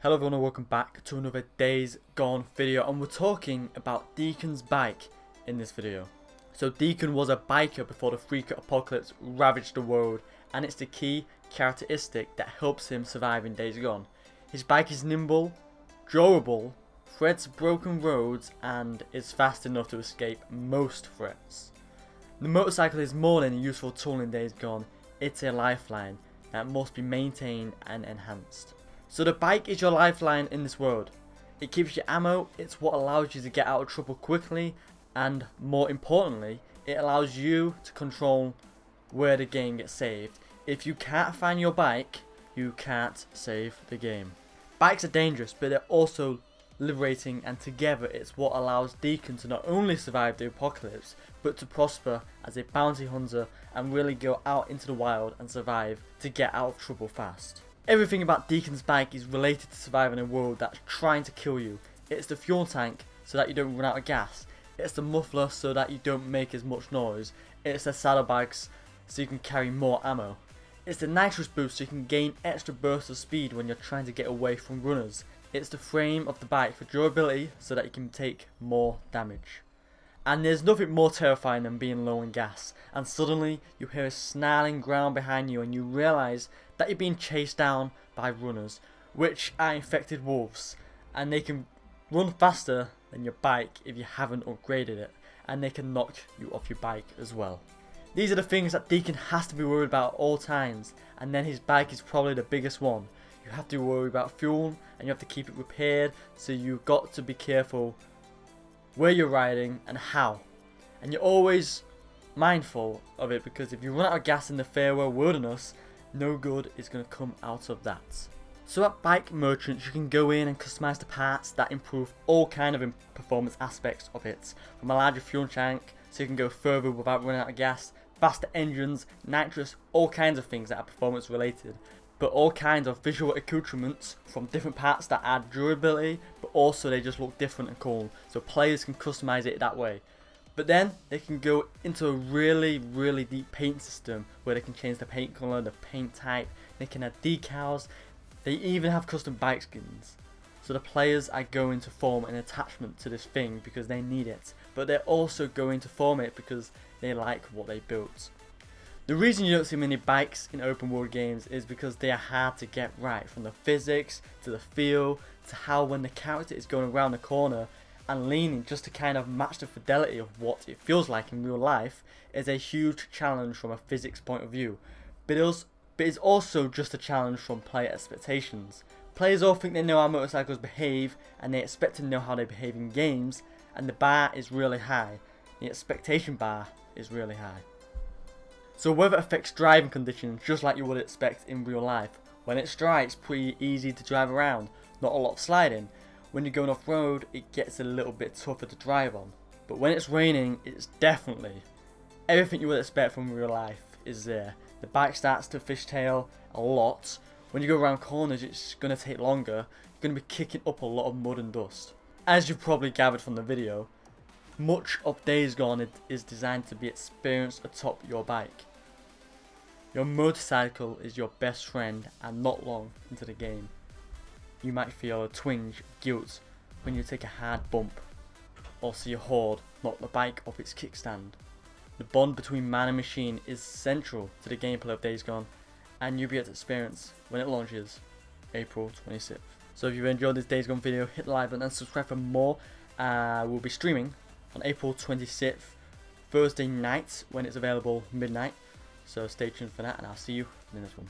Hello everyone and welcome back to another Days Gone video, and we're talking about Deacon's bike in this video. So Deacon was a biker before the freak apocalypse ravaged the world, and it's the key characteristic that helps him survive in Days Gone. His bike is nimble, durable, threads broken roads, and is fast enough to escape most threats. The motorcycle is more than a useful tool in Days Gone, it's a lifeline that must be maintained and enhanced. So the bike is your lifeline in this world. It keeps you ammo, it's what allows you to get out of trouble quickly, and more importantly, it allows you to control where the game gets saved. If you can't find your bike, you can't save the game. Bikes are dangerous, but they're also liberating, and together it's what allows Deacon to not only survive the apocalypse, but to prosper as a bounty hunter and really go out into the wild and survive to get out of trouble fast. Everything about Deacon's bike is related to surviving a world that's trying to kill you. It's the fuel tank so that you don't run out of gas. It's the muffler so that you don't make as much noise. It's the saddlebags so you can carry more ammo. It's the nitrous boost so you can gain extra bursts of speed when you're trying to get away from runners. It's the frame of the bike for durability so that you can take more damage. And there's nothing more terrifying than being low on gas, and suddenly you hear a snarling growl behind you and you realise that you're being chased down by runners, which are infected wolves, and they can run faster than your bike if you haven't upgraded it, and they can knock you off your bike as well. These are the things that Deacon has to be worried about at all times, and then his bike is probably the biggest one. You have to worry about fuel and you have to keep it repaired, so you've got to be careful where you're riding and how, and you're always mindful of it, because if you run out of gas in the farewell wilderness, no good is going to come out of that. So at Bike Merchants you can go in and customize the parts that improve all kind of performance aspects of it, from a larger fuel tank so you can go further without running out of gas, faster engines, nitrous, all kinds of things that are performance related, but all kinds of visual accoutrements from different parts that add durability, but also they just look different and cool, so players can customize it that way. But then they can go into a really deep paint system where they can change the paint color, the paint type, they can add decals, they even have custom bike skins. So the players are going to form an attachment to this thing because they need it, but they're also going to form it because they like what they built. The reason you don't see many bikes in open world games is because they are hard to get right, from the physics to the feel to how when the character is going around the corner and leaning just to kind of match the fidelity of what it feels like in real life is a huge challenge from a physics point of view. But it's also just a challenge from player expectations. Players all think they know how motorcycles behave and they expect to know how they behave in games, and the bar is really high. The expectation bar is really high. So weather affects driving conditions just like you would expect in real life. When it's dry, it's pretty easy to drive around, not a lot of sliding. When you're going off road, it gets a little bit tougher to drive on. But when it's raining, it's definitely everything you would expect from real life is there. The bike starts to fishtail a lot. When you go around corners, it's going to take longer. You're going to be kicking up a lot of mud and dust. As you've probably gathered from the video, much of Days Gone is designed to be experienced atop your bike. Your motorcycle is your best friend, and not long into the game, you might feel a twinge of guilt when you take a hard bump, or see a horde knock the bike off its kickstand. The bond between man and machine is central to the gameplay of Days Gone, and you'll be able to experience when it launches April 26th. So if you've enjoyed this Days Gone video, hit the like button and subscribe for more. We'll be streaming on April 26th, Thursday night, when it's available midnight. So stay tuned for that, and I'll see you in the next one.